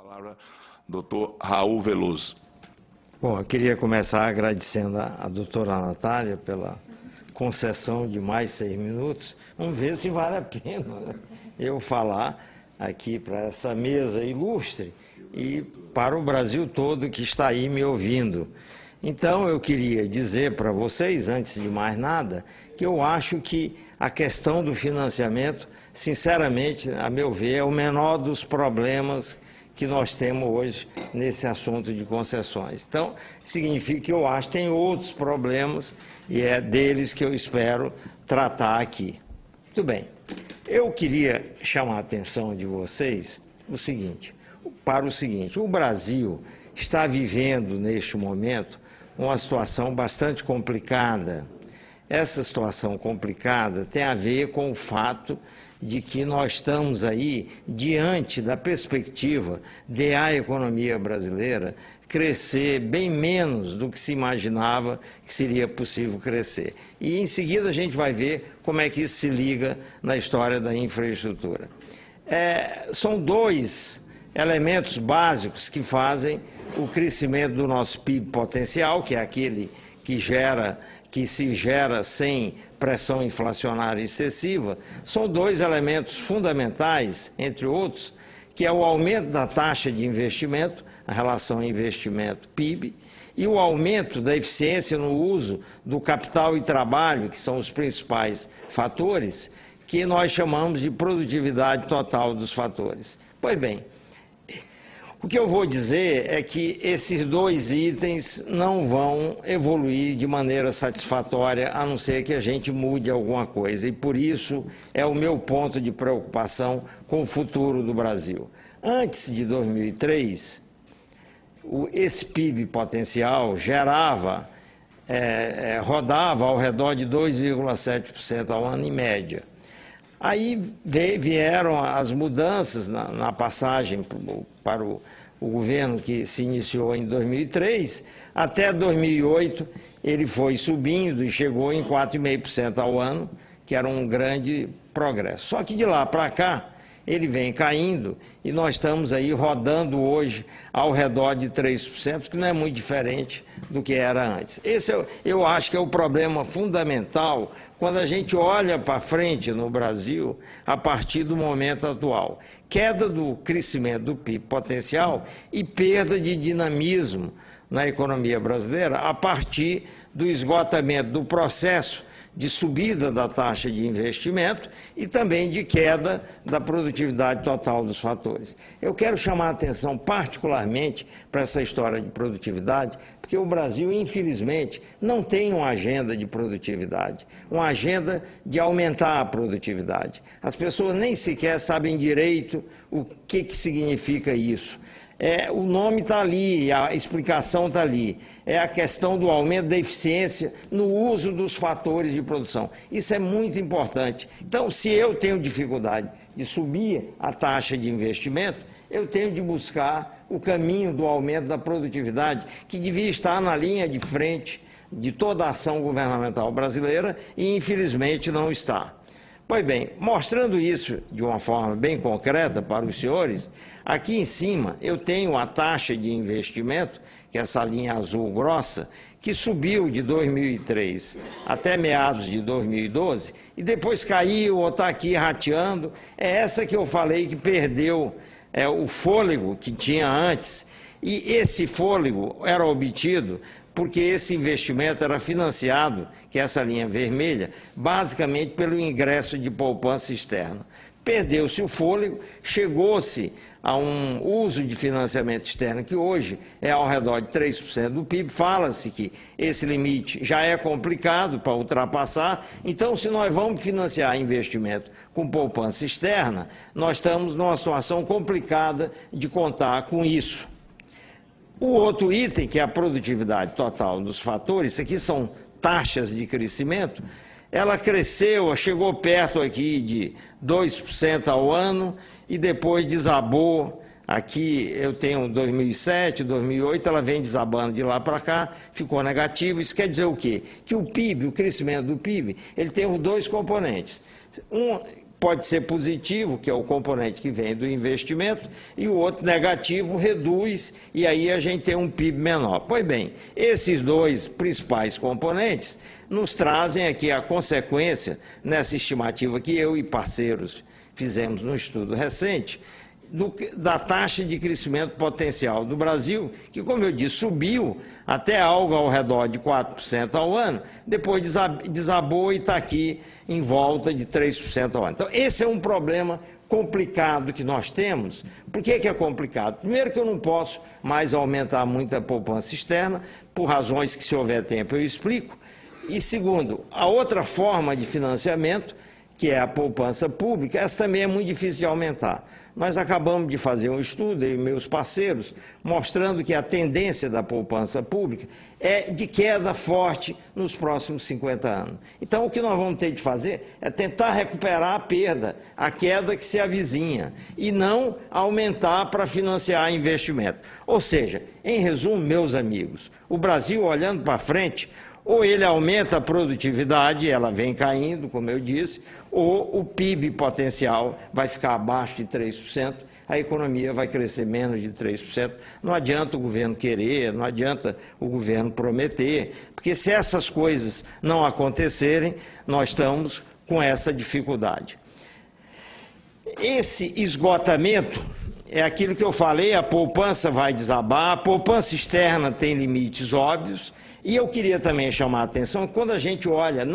Palavra, doutor Raul Veloso. Bom, eu queria começar agradecendo a doutora Natália pela concessão de mais 6 minutos. Vamos ver se vale a pena eu falar aqui para essa mesa ilustre e para o Brasil todo que está aí me ouvindo. Então, eu queria dizer para vocês, antes de mais nada, que eu acho que a questão do financiamento, sinceramente, a meu ver, é o menor dos problemas que nós temos hoje nesse assunto de concessões. Então, significa que eu acho que tem outros problemas e é deles que eu espero tratar aqui. Muito bem. Eu queria chamar a atenção de vocês para o seguinte, o Brasil está vivendo, neste momento, uma situação bastante complicada. Essa situação complicada tem a ver com o fato de que nós estamos aí diante da perspectiva de a economia brasileira crescer bem menos do que se imaginava que seria possível crescer. E em seguida a gente vai ver como é que isso se liga na história da infraestrutura. São dois elementos básicos que fazem o crescimento do nosso PIB potencial, que é aquele que se gera sem pressão inflacionária excessiva. São dois elementos fundamentais, entre outros, que é o aumento da taxa de investimento, a relação investimento-PIB, e o aumento da eficiência no uso do capital e trabalho, que são os principais fatores, que nós chamamos de produtividade total dos fatores. Pois bem, o que eu vou dizer é que esses dois itens não vão evoluir de maneira satisfatória, a não ser que a gente mude alguma coisa. E por isso é o meu ponto de preocupação com o futuro do Brasil. Antes de 2003, esse PIB potencial rodava ao redor de 2,7% ao ano em média. Aí vieram as mudanças na passagem para o governo que se iniciou em 2003, até 2008 ele foi subindo e chegou em 4,5% ao ano, que era um grande progresso. Só que de lá para cá ele vem caindo e nós estamos aí rodando hoje ao redor de 3%, que não é muito diferente do que era antes. Esse eu acho que é o problema fundamental quando a gente olha para frente no Brasil a partir do momento atual. Queda do crescimento do PIB potencial e perda de dinamismo na economia brasileira a partir do esgotamento do processo de subida da taxa de investimento e também de queda da produtividade total dos fatores. Eu quero chamar a atenção particularmente para essa história de produtividade, porque o Brasil, infelizmente, não tem uma agenda de produtividade, uma agenda de aumentar a produtividade. As pessoas nem sequer sabem direito o que significa isso. O nome está ali, a explicação está ali. É a questão do aumento da eficiência no uso dos fatores de produção. Isso é muito importante. Então, se eu tenho dificuldade de subir a taxa de investimento, eu tenho de buscar o caminho do aumento da produtividade, que devia estar na linha de frente de toda a ação governamental brasileira e, infelizmente, não está. Pois bem, mostrando isso de uma forma bem concreta para os senhores, aqui em cima eu tenho a taxa de investimento, que é essa linha azul grossa, que subiu de 2003 até meados de 2012 e depois caiu ou está aqui rateando. É essa que eu falei que perdeu o fôlego que tinha antes. E esse fôlego era obtido porque esse investimento era financiado, que é essa linha vermelha, basicamente pelo ingresso de poupança externa. Perdeu-se o fôlego, chegou-se a um uso de financiamento externo que hoje é ao redor de 3% do PIB. Fala-se que esse limite já é complicado para ultrapassar. Então, se nós vamos financiar investimento com poupança externa, nós estamos numa situação complicada de contar com isso. O outro item, que é a produtividade total dos fatores, isso aqui são taxas de crescimento, ela cresceu, chegou perto aqui de 2% ao ano e depois desabou. Aqui eu tenho 2007, 2008, ela vem desabando de lá para cá, ficou negativo. Isso quer dizer o quê? Que o PIB, o crescimento do PIB, ele tem os dois componentes. Um pode ser positivo, que é o componente que vem do investimento, e o outro negativo reduz, e aí a gente tem um PIB menor. Pois bem, esses dois principais componentes nos trazem aqui a consequência, nessa estimativa que eu e parceiros fizemos no estudo recente, da taxa de crescimento potencial do Brasil, que, como eu disse, subiu até algo ao redor de 4% ao ano, depois desabou e está aqui em volta de 3% ao ano. Então, esse é um problema complicado que nós temos. Por que é complicado? Primeiro, que eu não posso mais aumentar muito a poupança externa, por razões que, se houver tempo, eu explico. E segundo, a outra forma de financiamento, que é a poupança pública, essa também é muito difícil de aumentar. Nós acabamos de fazer um estudo, eu e meus parceiros, mostrando que a tendência da poupança pública é de queda forte nos próximos 50 anos. Então, o que nós vamos ter de fazer é tentar recuperar a perda, a queda que se avizinha, e não aumentar para financiar investimento. Ou seja, em resumo, meus amigos, o Brasil, olhando para frente, ou ele aumenta a produtividade, ela vem caindo, como eu disse, ou o PIB potencial vai ficar abaixo de 3%, a economia vai crescer menos de 3%. Não adianta o governo querer, não adianta o governo prometer, porque se essas coisas não acontecerem, nós estamos com essa dificuldade. Esse esgotamento é aquilo que eu falei, a poupança vai desabar, a poupança externa tem limites óbvios. E eu queria também chamar a atenção que quando a gente olha,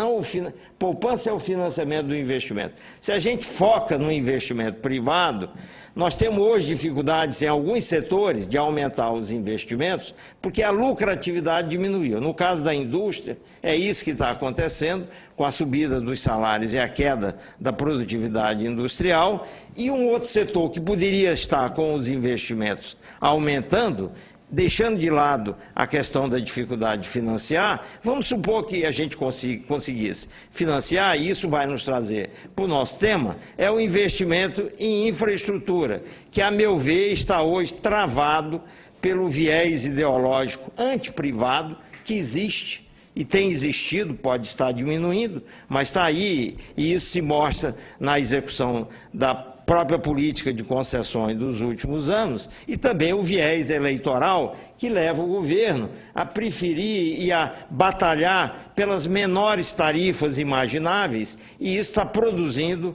poupança é o financiamento do investimento. Se a gente foca no investimento privado, nós temos hoje dificuldades em alguns setores de aumentar os investimentos, porque a lucratividade diminuiu. No caso da indústria, é isso que está acontecendo, com a subida dos salários e a queda da produtividade industrial. E um outro setor que poderia estar com os investimentos aumentando, deixando de lado a questão da dificuldade de financiar, vamos supor que a gente conseguisse financiar, e isso vai nos trazer para o nosso tema, é o investimento em infraestrutura, que, a meu ver, está hoje travado pelo viés ideológico antiprivado que existe e tem existido, pode estar diminuindo, mas está aí, e isso se mostra na execução da própria política de concessões dos últimos anos, e também o viés eleitoral que leva o governo a preferir e a batalhar pelas menores tarifas imagináveis, e isso está produzindo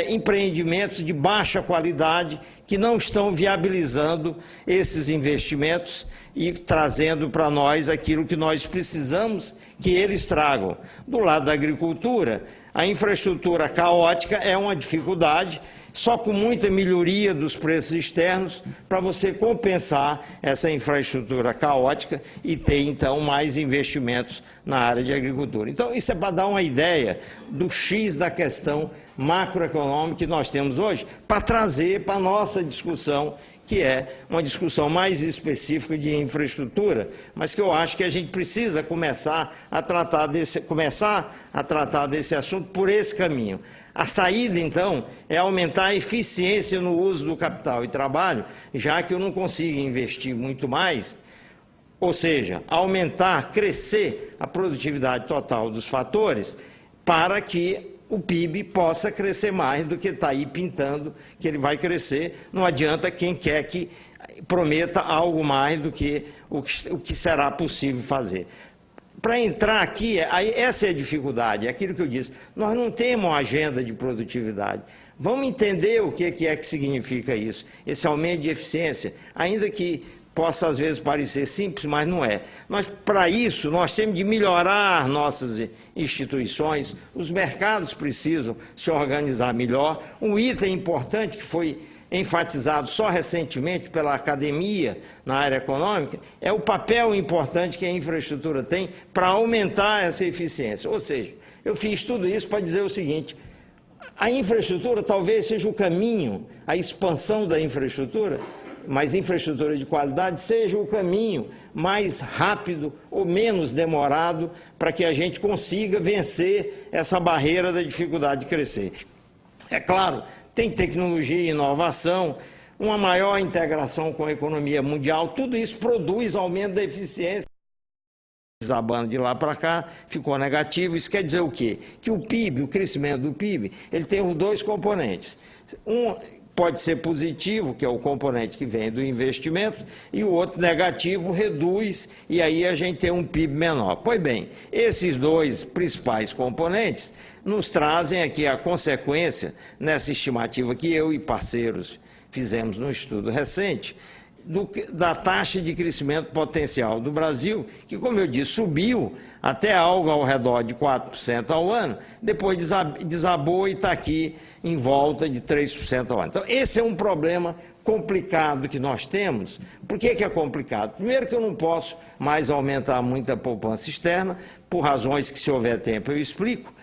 empreendimentos de baixa qualidade que não estão viabilizando esses investimentos e trazendo para nós aquilo que nós precisamos que eles tragam. Do lado da agricultura, a infraestrutura caótica é uma dificuldade, só com muita melhoria dos preços externos para você compensar essa infraestrutura caótica e ter, então, mais investimentos na área de agricultura. Então, isso é para dar uma ideia do X da questão macroeconômica que nós temos hoje, para trazer para a nossa discussão, que é uma discussão mais específica de infraestrutura, mas que eu acho que a gente precisa começar a tratar desse assunto por esse caminho. A saída, então, é aumentar a eficiência no uso do capital e trabalho, já que eu não consigo investir muito mais, ou seja, aumentar, crescer a produtividade total dos fatores para que o PIB possa crescer mais do que está aí pintando que ele vai crescer. Não adianta quem quer que prometa algo mais do que o que será possível fazer. Para entrar aqui, essa é a dificuldade, é aquilo que eu disse, nós não temos uma agenda de produtividade. Vamos entender o que é que significa isso, esse aumento de eficiência, ainda que possa às vezes parecer simples, mas não é. Para isso, nós temos de melhorar nossas instituições, os mercados precisam se organizar melhor. Um item importante que foi enfatizado só recentemente pela academia na área econômica, é o papel importante que a infraestrutura tem para aumentar essa eficiência. Ou seja, eu fiz tudo isso para dizer o seguinte, a infraestrutura talvez seja o caminho, a expansão da infraestrutura, mas infraestrutura de qualidade seja o caminho mais rápido ou menos demorado para que a gente consiga vencer essa barreira da dificuldade de crescer. É claro, tem tecnologia e inovação, uma maior integração com a economia mundial, tudo isso produz aumento da eficiência. desabando de lá para cá, ficou negativo. Isso quer dizer o quê? Que o PIB, o crescimento do PIB, ele tem os dois componentes. Um pode ser positivo, que é o componente que vem do investimento, e o outro negativo reduz, e aí a gente tem um PIB menor. Pois bem, esses dois principais componentes nos trazem aqui a consequência, nessa estimativa que eu e parceiros fizemos num estudo recente, da taxa de crescimento potencial do Brasil, que, como eu disse, subiu até algo ao redor de 4% ao ano, depois desabou e está aqui em volta de 3% ao ano. Então, esse é um problema complicado que nós temos. Por que é complicado? Primeiro, que eu não posso mais aumentar muito a poupança externa, por razões que, se houver tempo, eu explico.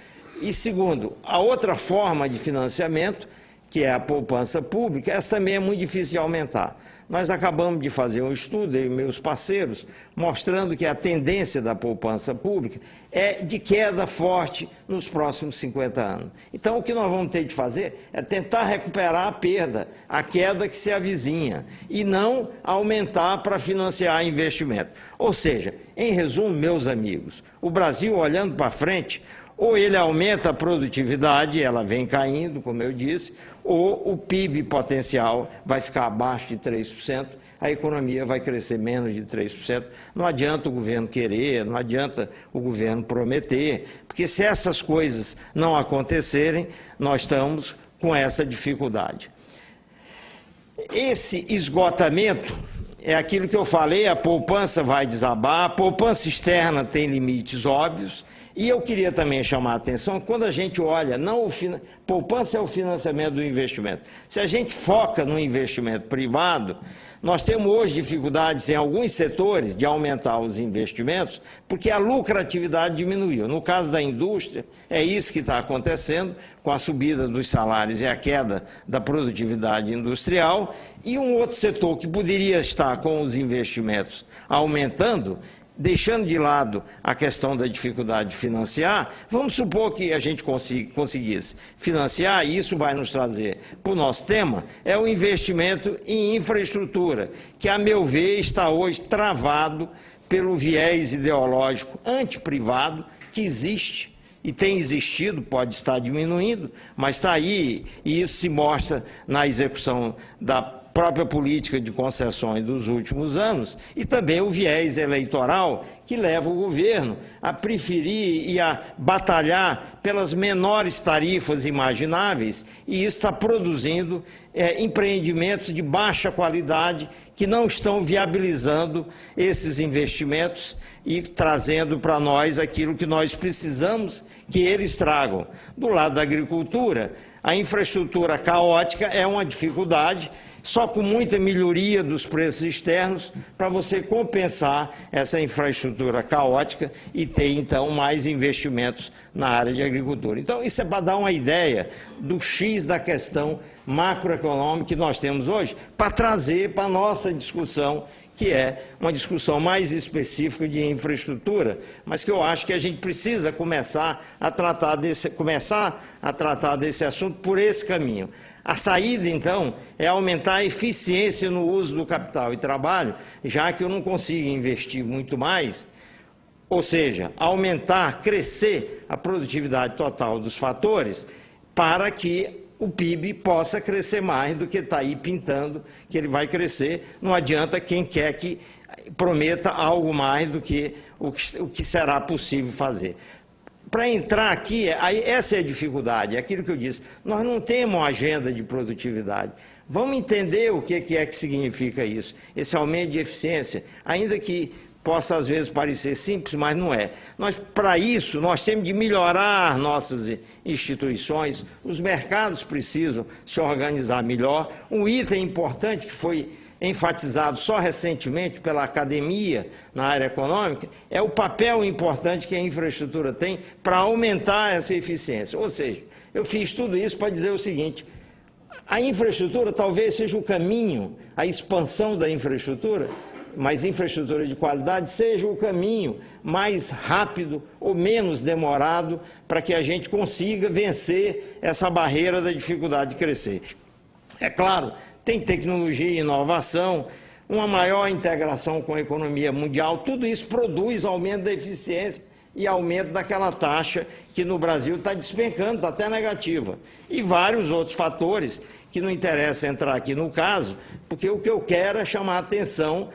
E, segundo, a outra forma de financiamento, que é a poupança pública, essa também é muito difícil de aumentar. Nós acabamos de fazer um estudo, eu e meus parceiros, mostrando que a tendência da poupança pública é de queda forte nos próximos 50 anos. Então, o que nós vamos ter de fazer é tentar recuperar a perda, a queda que se avizinha, e não aumentar para financiar investimento. Ou seja, em resumo, meus amigos, o Brasil, olhando para frente, ou ele aumenta a produtividade, ela vem caindo, como eu disse, ou o PIB potencial vai ficar abaixo de 3%, a economia vai crescer menos de 3%. Não adianta o governo querer, não adianta o governo prometer, porque se essas coisas não acontecerem, nós estamos com essa dificuldade. Esse esgotamento é aquilo que eu falei, a poupança vai desabar, a poupança externa tem limites óbvios. E eu queria também chamar a atenção, quando a gente olha, poupança é o financiamento do investimento. Se a gente foca no investimento privado, nós temos hoje dificuldades em alguns setores de aumentar os investimentos, porque a lucratividade diminuiu. No caso da indústria, é isso que está acontecendo, com a subida dos salários e a queda da produtividade industrial. E um outro setor que poderia estar com os investimentos aumentando, deixando de lado a questão da dificuldade de financiar, vamos supor que a gente conseguisse financiar, e isso vai nos trazer para o nosso tema, é o investimento em infraestrutura, que, a meu ver, está hoje travado pelo viés ideológico antiprivado que existe e tem existido, pode estar diminuindo, mas está aí, e isso se mostra na execução da própria política de concessões dos últimos anos, e também o viés eleitoral que leva o governo a preferir e a batalhar pelas menores tarifas imagináveis, e isso está produzindo empreendimentos de baixa qualidade que não estão viabilizando esses investimentos e trazendo para nós aquilo que nós precisamos que eles tragam. Do lado da agricultura, a infraestrutura caótica é uma dificuldade, só com muita melhoria dos preços externos para você compensar essa infraestrutura caótica e ter, então, mais investimentos na área de agricultura. Então, isso é para dar uma ideia do X da questão macroeconômica que nós temos hoje, para trazer para a nossa discussão, que é uma discussão mais específica de infraestrutura, mas que eu acho que a gente precisa começar a tratar desse assunto por esse caminho. A saída, então, é aumentar a eficiência no uso do capital e trabalho, já que eu não consigo investir muito mais, ou seja, aumentar, crescer a produtividade total dos fatores para que o PIB possa crescer mais do que está aí pintando, que ele vai crescer. Não adianta quem quer que prometa algo mais do que o que será possível fazer. Para entrar aqui, essa é a dificuldade, é aquilo que eu disse, nós não temos uma agenda de produtividade. Vamos entender o que é que significa isso, esse aumento de eficiência, ainda que possa às vezes parecer simples, mas não é. Para isso, nós temos de melhorar nossas instituições, os mercados precisam se organizar melhor. Um item importante que foi enfatizado só recentemente pela academia na área econômica, é o papel importante que a infraestrutura tem para aumentar essa eficiência. Ou seja, eu fiz tudo isso para dizer o seguinte, a infraestrutura talvez seja o caminho, a expansão da infraestrutura, mas infraestrutura de qualidade seja o caminho mais rápido ou menos demorado para que a gente consiga vencer essa barreira da dificuldade de crescer. É claro, tem tecnologia e inovação, uma maior integração com a economia mundial, tudo isso produz aumento da eficiência e aumento daquela taxa que no Brasil está despencando, está até negativa. E vários outros fatores que não interessa entrar aqui no caso, porque o que eu quero é chamar a atenção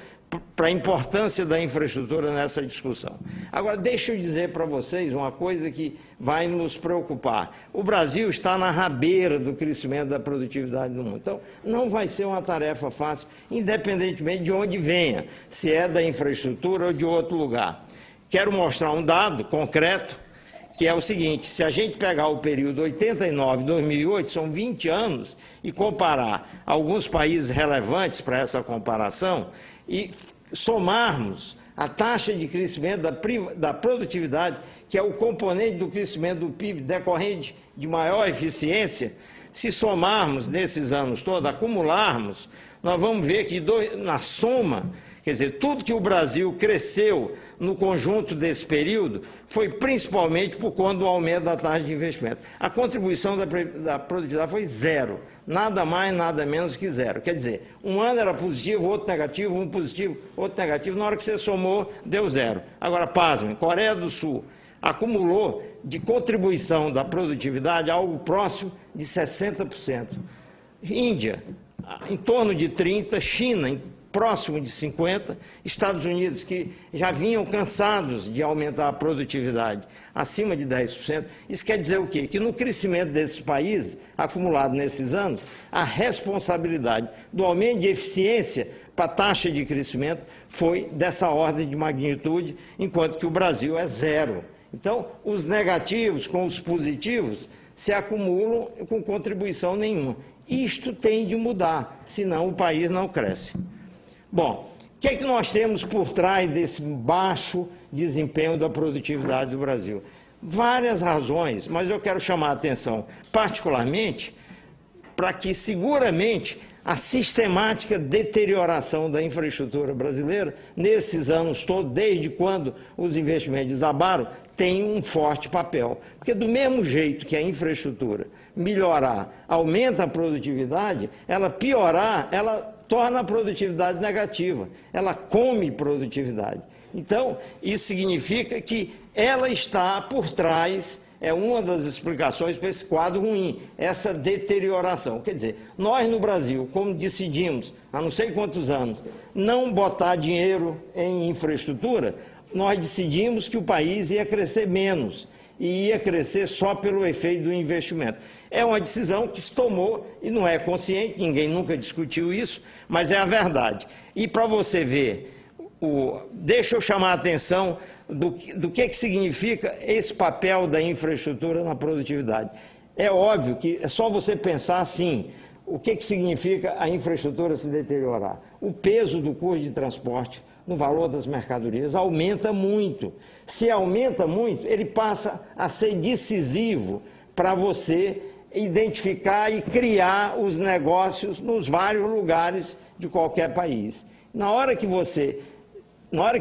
para a importância da infraestrutura nessa discussão. Agora, deixa eu dizer para vocês uma coisa que vai nos preocupar. O Brasil está na rabeira do crescimento da produtividade no mundo. Então, não vai ser uma tarefa fácil, independentemente de onde venha, se é da infraestrutura ou de outro lugar. Quero mostrar um dado concreto, que é o seguinte: se a gente pegar o período 89-2008, são 20 anos, e comparar alguns países relevantes para essa comparação, e somarmos a taxa de crescimento da produtividade, que é o componente do crescimento do PIB decorrente de maior eficiência, se somarmos nesses anos todos, acumularmos, nós vamos ver que na soma, quer dizer, tudo que o Brasil cresceu no conjunto desse período foi principalmente por conta do aumento da taxa de investimento. A contribuição da produtividade foi zero, nada mais, nada menos que zero. Quer dizer, um ano era positivo, outro negativo, um positivo, outro negativo, na hora que você somou, deu zero. Agora, pasmem, Coreia do Sul acumulou de contribuição da produtividade algo próximo de 60%. Índia, em torno de 30%, China, próximo de 50%, Estados Unidos, que já vinham cansados de aumentar a produtividade, acima de 10%. Isso quer dizer o quê? Que no crescimento desses países, acumulado nesses anos, a responsabilidade do aumento de eficiência para a taxa de crescimento foi dessa ordem de magnitude, enquanto que o Brasil é zero. Então, os negativos com os positivos se acumulam com contribuição nenhuma. Isto tem de mudar, senão o país não cresce. Bom, o que é que nós temos por trás desse baixo desempenho da produtividade do Brasil? Várias razões, mas eu quero chamar a atenção particularmente para que seguramente a sistemática deterioração da infraestrutura brasileira, nesses anos todos, desde quando os investimentos desabaram, tem um forte papel. Porque do mesmo jeito que a infraestrutura melhorar, aumenta a produtividade, ela piorar, ela torna a produtividade negativa, ela come produtividade. Então, isso significa que ela está por trás, é uma das explicações para esse quadro ruim, essa deterioração. Quer dizer, nós no Brasil, como decidimos, há não sei quantos anos, não botar dinheiro em infraestrutura, nós decidimos que o país ia crescer menos e ia crescer só pelo efeito do investimento. É uma decisão que se tomou e não é consciente, ninguém nunca discutiu isso, mas é a verdade. E para você ver, deixa eu chamar a atenção do que significa esse papel da infraestrutura na produtividade. É óbvio que é só você pensar assim, o que significa a infraestrutura se deteriorar? O peso do custo de transporte no valor das mercadorias aumenta muito. Se aumenta muito, ele passa a ser decisivo para você identificar e criar os negócios nos vários lugares de qualquer país. Na hora que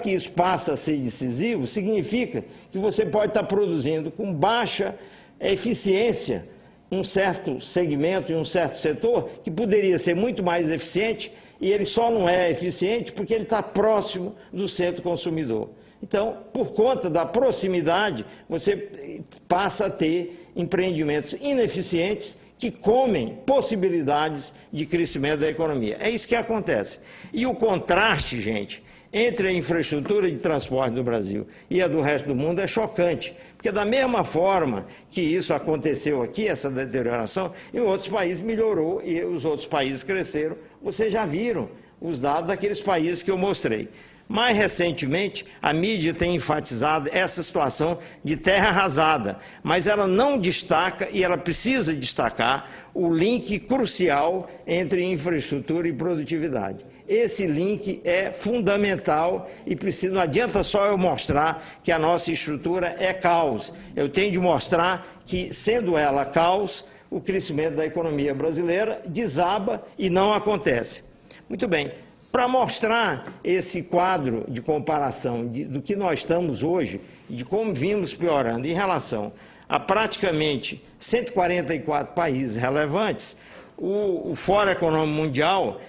isso passa a ser decisivo, significa que você pode estar produzindo com baixa eficiência um certo segmento e um certo setor que poderia ser muito mais eficiente e ele só não é eficiente porque ele está próximo do centro consumidor. Então, por conta da proximidade, você passa a ter empreendimentos ineficientes que comem possibilidades de crescimento da economia. É isso que acontece. E o contraste, gente, entre a infraestrutura de transporte do Brasil e a do resto do mundo é chocante, porque da mesma forma que isso aconteceu aqui, essa deterioração, em outros países melhorou e os outros países cresceram. Vocês já viram os dados daqueles países que eu mostrei. Mais recentemente, a mídia tem enfatizado essa situação de terra arrasada, mas ela não destaca, e ela precisa destacar, o link crucial entre infraestrutura e produtividade. Esse link é fundamental e não adianta só eu mostrar que a nossa estrutura é caos. Eu tenho de mostrar que, sendo ela caos, o crescimento da economia brasileira desaba e não acontece. Muito bem. Para mostrar esse quadro de comparação do que nós estamos hoje e de como vimos piorando em relação a praticamente 144 países relevantes, o Fórum Econômico Mundial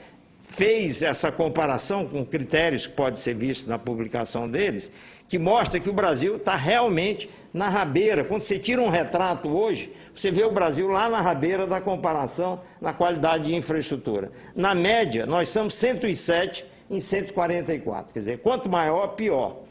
fez essa comparação com critérios que pode ser visto na publicação deles, que mostra que o Brasil está realmente na rabeira. Quando você tira um retrato hoje, você vê o Brasil lá na rabeira da comparação na qualidade de infraestrutura. Na média, nós somos 107 em 144, quer dizer, quanto maior, pior.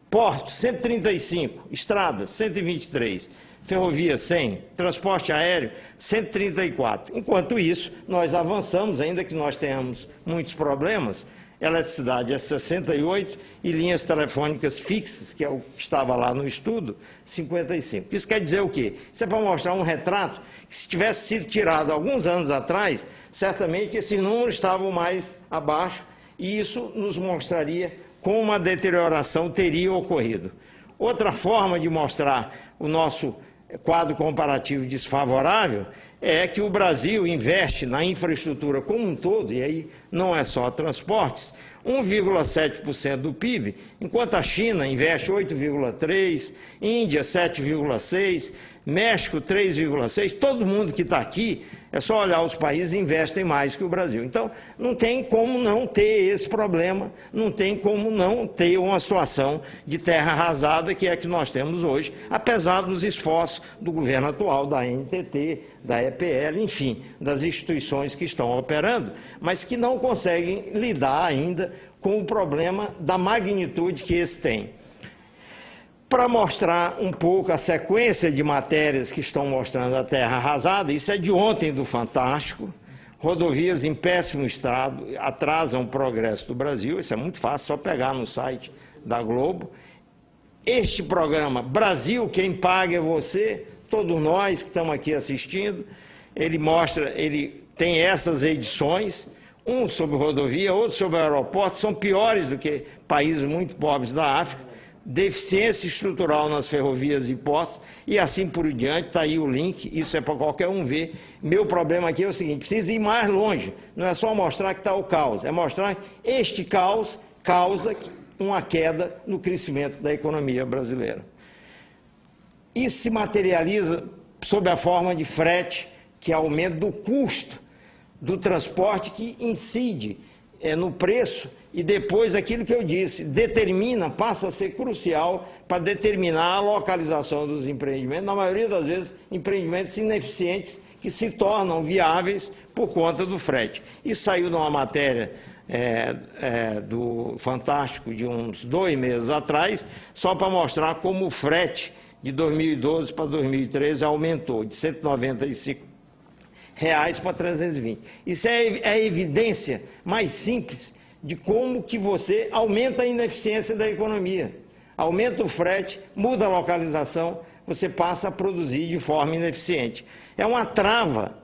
Portos, 135, estradas, 123, ferrovia, 100, transporte aéreo, 134. Enquanto isso, nós avançamos, ainda que nós tenhamos muitos problemas. Eletricidade é 68 e linhas telefônicas fixas, que é o que estava lá no estudo, 55. Isso quer dizer o quê? Isso é para mostrar um retrato que, se tivesse sido tirado alguns anos atrás, certamente esses números estavam mais abaixo e isso nos mostraria como uma deterioração teria ocorrido. Outra forma de mostrar o nosso quadro comparativo desfavorável é que o Brasil investe na infraestrutura como um todo, e aí não é só transportes, 1,7% do PIB, enquanto a China investe 8,3%, Índia 7,6%, México 3,6%, todo mundo que está aqui, é só olhar os países, investem mais que o Brasil. Então, não tem como não ter esse problema, não tem como não ter uma situação de terra arrasada, que é a que nós temos hoje, apesar dos esforços do governo atual, da NTT, da EPL, enfim, das instituições que estão operando, mas que não conseguem lidar ainda com o problema da magnitude que esse tem. Para mostrar um pouco a sequência de matérias que estão mostrando a terra arrasada, isso é de ontem do Fantástico, rodovias em péssimo estado, atrasam o progresso do Brasil, isso é muito fácil, só pegar no site da Globo. Este programa, Brasil, quem paga é você, todos nós que estamos aqui assistindo, ele tem essas edições, um sobre rodovia, outro sobre aeroporto, são piores do que países muito pobres da África, deficiência estrutural nas ferrovias e portos, e assim por diante, está aí o link, isso é para qualquer um ver. Meu problema aqui é o seguinte, precisa ir mais longe, não é só mostrar que está o caos, é mostrar que este caos causa uma queda no crescimento da economia brasileira. Isso se materializa sob a forma de frete, que é aumento do custo do transporte, que incide no preço, e depois aquilo que eu disse, passa a ser crucial para determinar a localização dos empreendimentos, na maioria das vezes empreendimentos ineficientes que se tornam viáveis por conta do frete. Isso saiu numa matéria do Fantástico de uns 2 meses atrás, só para mostrar como o frete de 2012 para 2013 aumentou de R$ 195 para 320. Isso é a evidência mais simples de como que você aumenta a ineficiência da economia. Aumenta o frete, muda a localização, você passa a produzir de forma ineficiente. É uma trava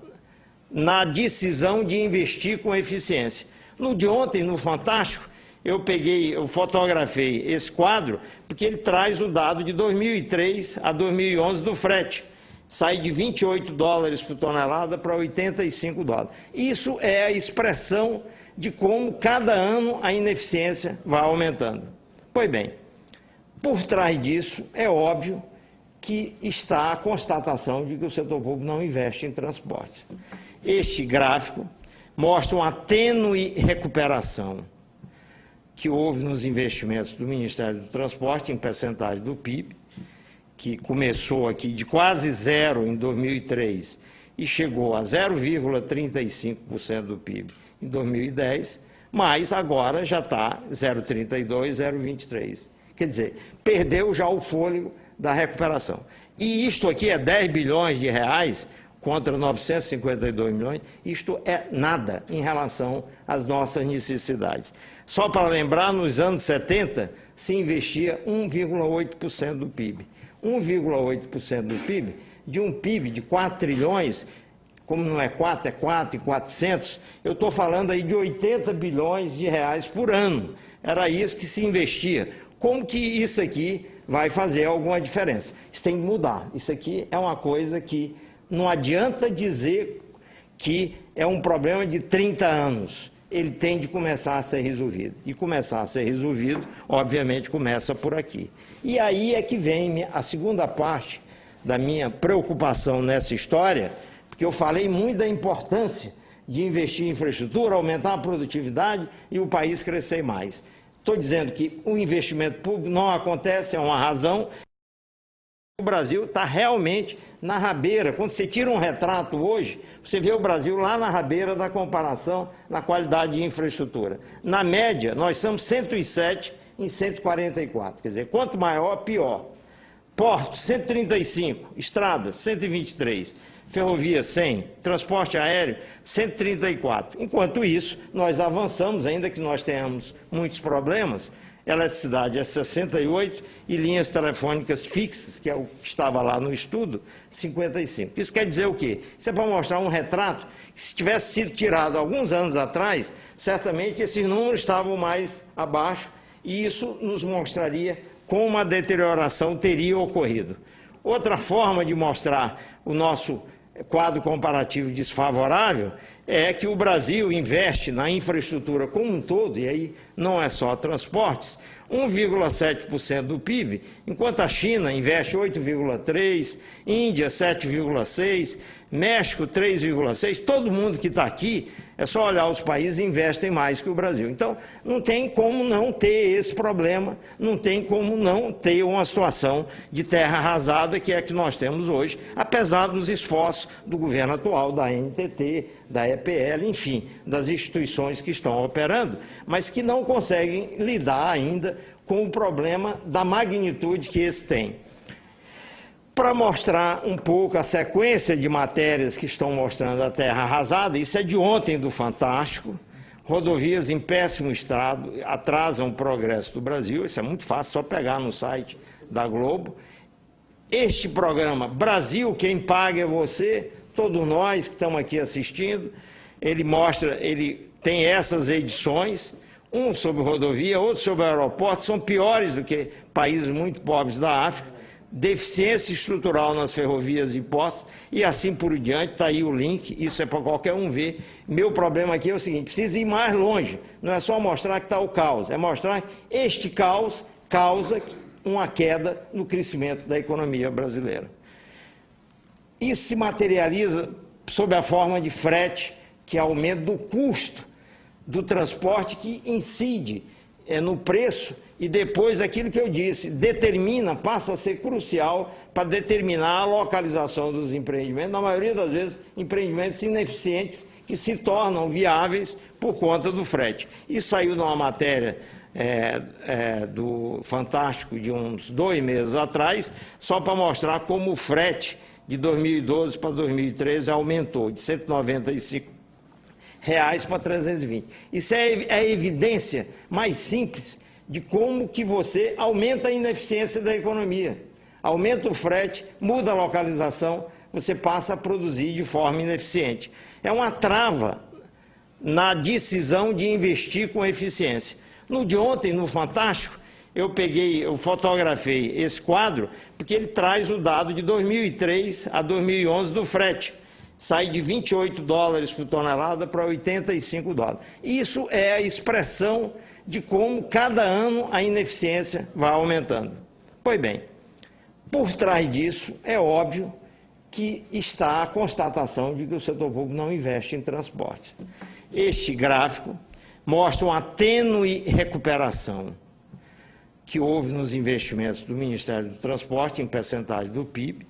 na decisão de investir com eficiência. No de ontem, no Fantástico, eu fotografei esse quadro, porque ele traz o dado de 2003 a 2011 do frete. Sai de $28 por tonelada para $85. Isso é a expressão de como cada ano a ineficiência vai aumentando. Pois bem, por trás disso é óbvio que está a constatação de que o setor público não investe em transportes. Este gráfico mostra uma tênue recuperação que houve nos investimentos do Ministério do Transporte em percentagem do PIB, que começou aqui de quase zero em 2003 e chegou a 0,35% do PIB em 2010, mas agora já está 0,32%, 0,23%. Quer dizer, perdeu já o fôlego da recuperação. E isto aqui é 10 bilhões de reais contra 952 milhões, isto é nada em relação às nossas necessidades. Só para lembrar, nos anos 70 se investia 1,8% do PIB. 1,8% do PIB, de um PIB de 4 trilhões, como não é 4, é 4 e 400, eu estou falando aí de 80 bilhões de reais por ano. Era isso que se investia. Como que isso aqui vai fazer alguma diferença? Isso tem que mudar. Isso aqui é uma coisa que não adianta dizer que é um problema de 30 anos. Ele tem de começar a ser resolvido. E começar a ser resolvido, obviamente, começa por aqui. E aí é que vem a segunda parte da minha preocupação nessa história, porque eu falei muito da importância de investir em infraestrutura, aumentar a produtividade e o país crescer mais. Estou dizendo que o investimento público não acontece, é uma razão. O Brasil está realmente na rabeira. Quando você tira um retrato hoje, você vê o Brasil lá na rabeira da comparação na qualidade de infraestrutura. Na média, nós somos 107 em 144. Quer dizer, quanto maior, pior. Portos, 135. Estradas, 123. Ferrovia, 100. Transporte aéreo, 134. Enquanto isso, nós avançamos, ainda que nós tenhamos muitos problemas. Eletricidade é 68 e linhas telefônicas fixas, que é o que estava lá no estudo, 55. Isso quer dizer o quê? Isso é para mostrar um retrato que, se tivesse sido tirado alguns anos atrás, certamente esses números estavam mais abaixo e isso nos mostraria como uma deterioração teria ocorrido. Outra forma de mostrar o nosso quadro comparativo desfavorável é que o Brasil investe na infraestrutura como um todo, e aí não é só transportes, 1,7% do PIB, enquanto a China investe 8,3%, Índia 7,6%, México 3,6%, todo mundo que está aqui, é só olhar os países, investem mais que o Brasil. Então, não tem como não ter esse problema, não tem como não ter uma situação de terra arrasada que é a que nós temos hoje, apesar dos esforços do governo atual, da NTT, da EPL, enfim, das instituições que estão operando, mas que não conseguem lidar ainda com o problema da magnitude que esse tem. Para mostrar um pouco a sequência de matérias que estão mostrando a terra arrasada, isso é de ontem do Fantástico, rodovias em péssimo estado, atrasam o progresso do Brasil, isso é muito fácil, só pegar no site da Globo. Este programa, Brasil, quem paga é você, todos nós que estamos aqui assistindo, ele tem essas edições, um sobre rodovia, outro sobre aeroporto, são piores do que países muito pobres da África, deficiência estrutural nas ferrovias e portos, e assim por diante, está aí o link, isso é para qualquer um ver. Meu problema aqui é o seguinte, precisa ir mais longe, não é só mostrar que está o caos, é mostrar que este caos causa uma queda no crescimento da economia brasileira. Isso se materializa sob a forma de frete, que é aumento do custo do transporte, que incide no preço, e depois aquilo que eu disse, passa a ser crucial para determinar a localização dos empreendimentos, na maioria das vezes empreendimentos ineficientes que se tornam viáveis por conta do frete. Isso saiu numa matéria do Fantástico de uns 2 meses atrás, só para mostrar como o frete de 2012 para 2013 aumentou de R$ 195 para 320. Isso é a evidência mais simples de como que você aumenta a ineficiência da economia. Aumenta o frete, muda a localização, você passa a produzir de forma ineficiente. É uma trava na decisão de investir com eficiência. No de ontem, no Fantástico, eu fotografei esse quadro, porque ele traz o dado de 2003 a 2011 do frete. Sai de $28 por tonelada para $85. Isso é a expressão de como cada ano a ineficiência vai aumentando. Pois bem, por trás disso é óbvio que está a constatação de que o setor público não investe em transportes. Este gráfico mostra uma tênue recuperação que houve nos investimentos do Ministério do Transporte em percentagem do PIB,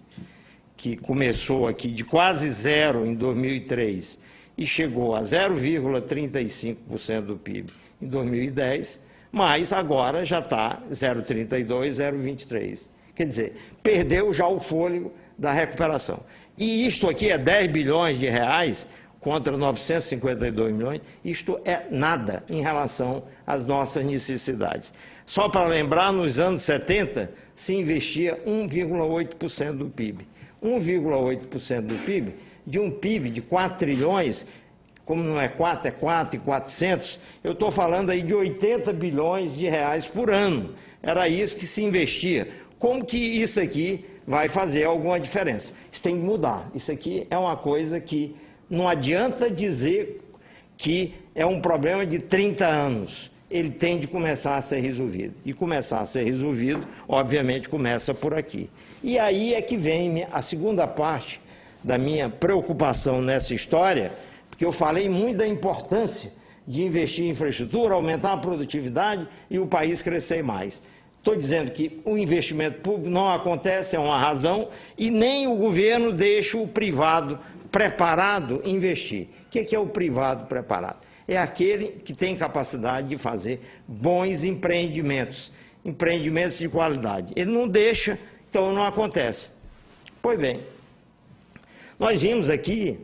que começou aqui de quase zero em 2003 e chegou a 0,35% do PIB em 2010, mas agora já está 0,32%, 0,23%. Quer dizer, perdeu já o fôlego da recuperação. E isto aqui é 10 bilhões de reais contra 952 milhões, isto é nada em relação às nossas necessidades. Só para lembrar, nos anos 70 se investia 1,8% do PIB. 1,8% do PIB, de um PIB de 4 trilhões, como não é 4, é 4,400, eu estou falando aí de 80 bilhões de reais por ano. Era isso que se investia. Como que isso aqui vai fazer alguma diferença? Isso tem que mudar. Isso aqui é uma coisa que não adianta dizer que é um problema de 30 anos. Ele tem de começar a ser resolvido. E começar a ser resolvido, obviamente, começa por aqui. E aí é que vem a segunda parte da minha preocupação nessa história, porque que eu falei muito da importância de investir em infraestrutura, aumentar a produtividade e o país crescer mais. Estou dizendo que o investimento público não acontece, é uma razão, e nem o governo deixa o privado preparado investir. O que é o privado preparado? É aquele que tem capacidade de fazer bons empreendimentos, empreendimentos de qualidade. Ele não deixa, então não acontece. Pois bem, nós vimos aqui,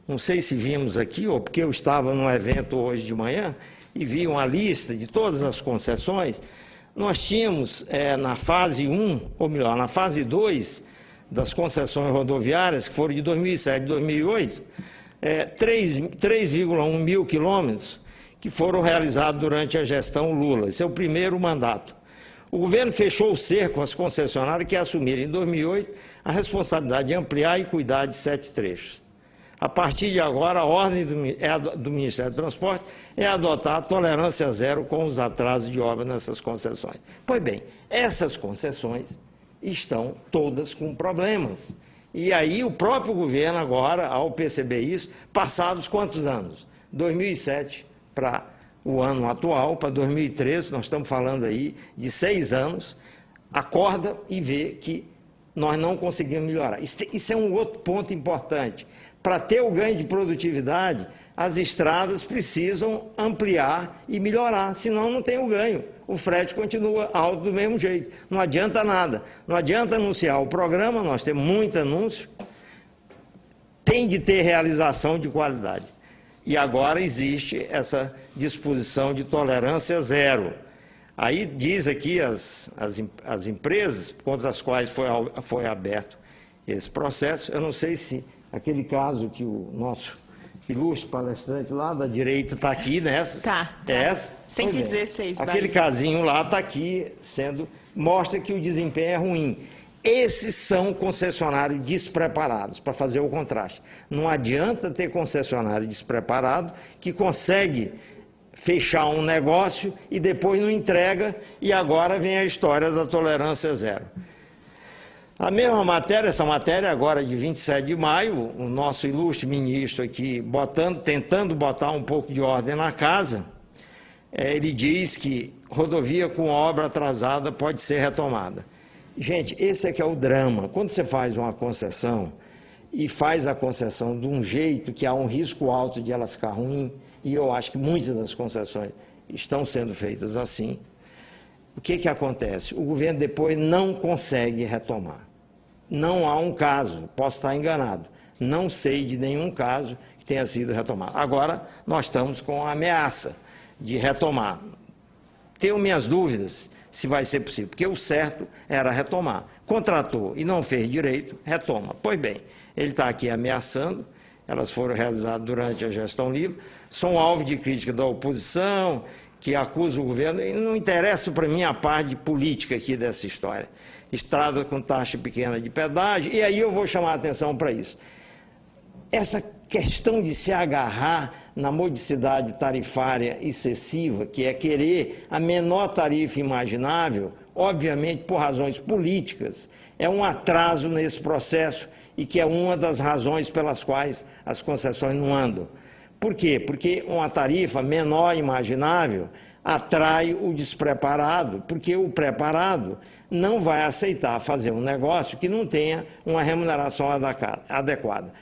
não sei se vimos aqui, ou porque eu estava num evento hoje de manhã e vi uma lista de todas as concessões. Nós tínhamos na fase 1, ou melhor, na fase 2 das concessões rodoviárias, que foram de 2007 e 2008, 3,1 mil quilômetros que foram realizados durante a gestão Lula. Esse é o primeiro mandato. O governo fechou o cerco às concessionárias que assumiram em 2008 a responsabilidade de ampliar e cuidar de 7 trechos. A partir de agora, a ordem do Ministério do Transporte é adotar a tolerância zero com os atrasos de obra nessas concessões. Pois bem, essas concessões estão todas com problemas. E aí o próprio governo agora, ao perceber isso, passados quantos anos? 2007 para o ano atual, para 2013, nós estamos falando aí de 6 anos, acorda e vê que nós não conseguimos melhorar. Isso é um outro ponto importante. Para ter o ganho de produtividade, as estradas precisam ampliar e melhorar, senão não tem o ganho. O frete continua alto do mesmo jeito. Não adianta nada. Não adianta anunciar o programa, nós temos muito anúncio, tem de ter realização de qualidade. E agora existe essa disposição de tolerância zero. Aí diz aqui as empresas contra as quais foi aberto esse processo. Eu não sei se aquele caso que o nosso ilustre palestrante lá da direita está aqui nessa. Tá. Essa. 116. Aquele casinho lá está aqui, mostra que o desempenho é ruim. Esses são concessionários despreparados, para fazer o contraste. Não adianta ter concessionário despreparado que consegue fechar um negócio e depois não entrega, e agora vem a história da tolerância zero. A mesma matéria, essa matéria agora de 27 de maio, o nosso ilustre ministro aqui tentando botar um pouco de ordem na casa, ele diz que rodovia com obra atrasada pode ser retomada. Gente, esse é que é o drama. Quando você faz uma concessão e faz a concessão de um jeito que há um risco alto de ela ficar ruim, e eu acho que muitas das concessões estão sendo feitas assim, o que acontece? O governo depois não consegue retomar. Não há um caso, posso estar enganado, não sei de nenhum caso que tenha sido retomado. Agora, nós estamos com a ameaça de retomar. Tenho minhas dúvidas se vai ser possível, porque o certo era retomar. Contratou e não fez direito, retoma. Pois bem, ele está aqui ameaçando, elas foram realizadas durante a gestão Lula, são alvo de crítica da oposição, que acusa o governo, e não interessa para mim a parte política aqui dessa história. Estrada com taxa pequena de pedágio, e aí eu vou chamar a atenção para isso. Essa questão de se agarrar na modicidade tarifária excessiva, que é querer a menor tarifa imaginável, obviamente por razões políticas, é um atraso nesse processo e que é uma das razões pelas quais as concessões não andam. Por quê? Porque uma tarifa menor imaginável atrai o despreparado, porque o preparado não vai aceitar fazer um negócio que não tenha uma remuneração adequada.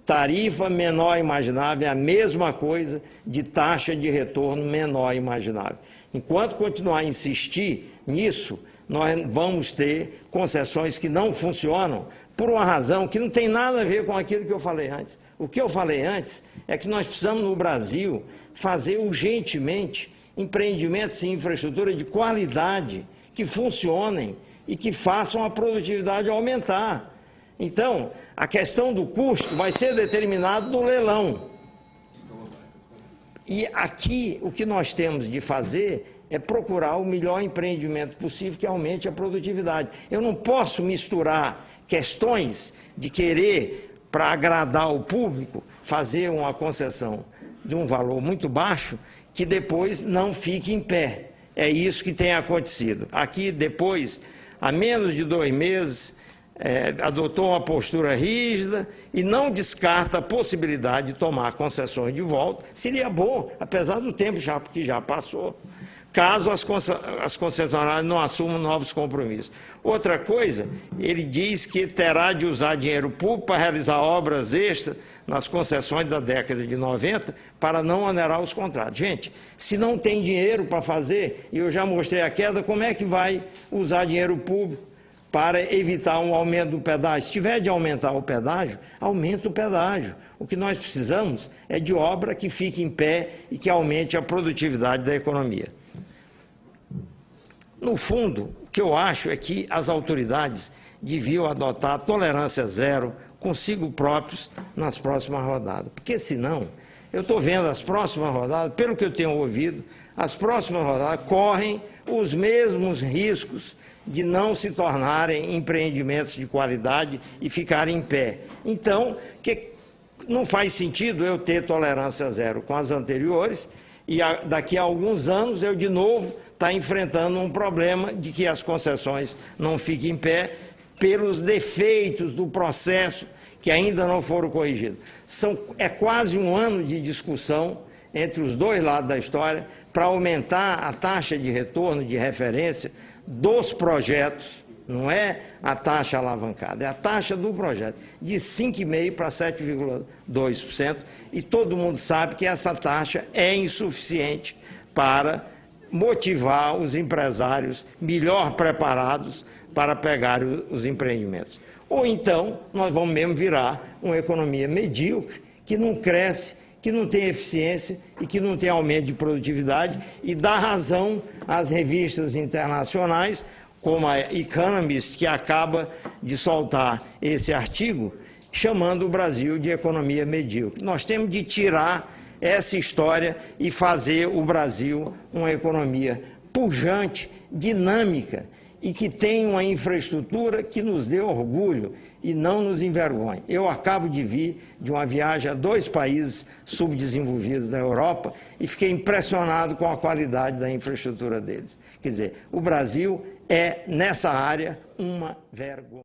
Tarifa menor imaginável é a mesma coisa de taxa de retorno menor imaginável. Enquanto continuar a insistir nisso, nós vamos ter concessões que não funcionam por uma razão que não tem nada a ver com aquilo que eu falei antes. O que eu falei antes é que nós precisamos, no Brasil, fazer urgentemente empreendimentos em infraestrutura de qualidade, que funcionem e que façam a produtividade aumentar. Então, a questão do custo vai ser determinado no leilão. E aqui, o que nós temos de fazer é procurar o melhor empreendimento possível que aumente a produtividade. Eu não posso misturar questões de querer, para agradar o público, fazer uma concessão de um valor muito baixo que depois não fique em pé. É isso que tem acontecido. Aqui, depois, há menos de 2 meses, adotou uma postura rígida e não descarta a possibilidade de tomar concessões de volta. Seria bom, apesar do tempo que já passou, caso as concessionárias não assumam novos compromissos. Outra coisa, ele diz que terá de usar dinheiro público para realizar obras extras nas concessões da década de 90 para não onerar os contratos. Gente, se não tem dinheiro para fazer, e eu já mostrei a queda, como é que vai usar dinheiro público para evitar um aumento do pedágio? Se tiver de aumentar o pedágio, aumenta o pedágio. O que nós precisamos é de obra que fique em pé e que aumente a produtividade da economia. No fundo, o que eu acho é que as autoridades deviam adotar tolerância zero consigo próprios nas próximas rodadas. Porque senão, eu estou vendo as próximas rodadas, pelo que eu tenho ouvido, as próximas rodadas correm os mesmos riscos de não se tornarem empreendimentos de qualidade e ficarem em pé. Então, não faz sentido eu ter tolerância zero com as anteriores e daqui a alguns anos eu de novo estar enfrentando um problema de que as concessões não fiquem em pé pelos defeitos do processo que ainda não foram corrigidos. É quase um ano de discussão entre os dois lados da história para aumentar a taxa de retorno de referência dos projetos, não é a taxa alavancada, é a taxa do projeto, de 5,5% para 7,2%, e todo mundo sabe que essa taxa é insuficiente para motivar os empresários melhor preparados para pegar os empreendimentos. Ou então, nós vamos mesmo virar uma economia medíocre, que não cresce, que não tem eficiência e que não tem aumento de produtividade, e dá razão às revistas internacionais, como a Economist, que acaba de soltar esse artigo, chamando o Brasil de economia medíocre. Nós temos de tirar essa história e fazer o Brasil uma economia pujante, dinâmica, e que tem uma infraestrutura que nos dê orgulho e não nos envergonhe. Eu acabo de vir de uma viagem a 2 países subdesenvolvidos da Europa e fiquei impressionado com a qualidade da infraestrutura deles. Quer dizer, o Brasil é, nessa área, uma vergonha.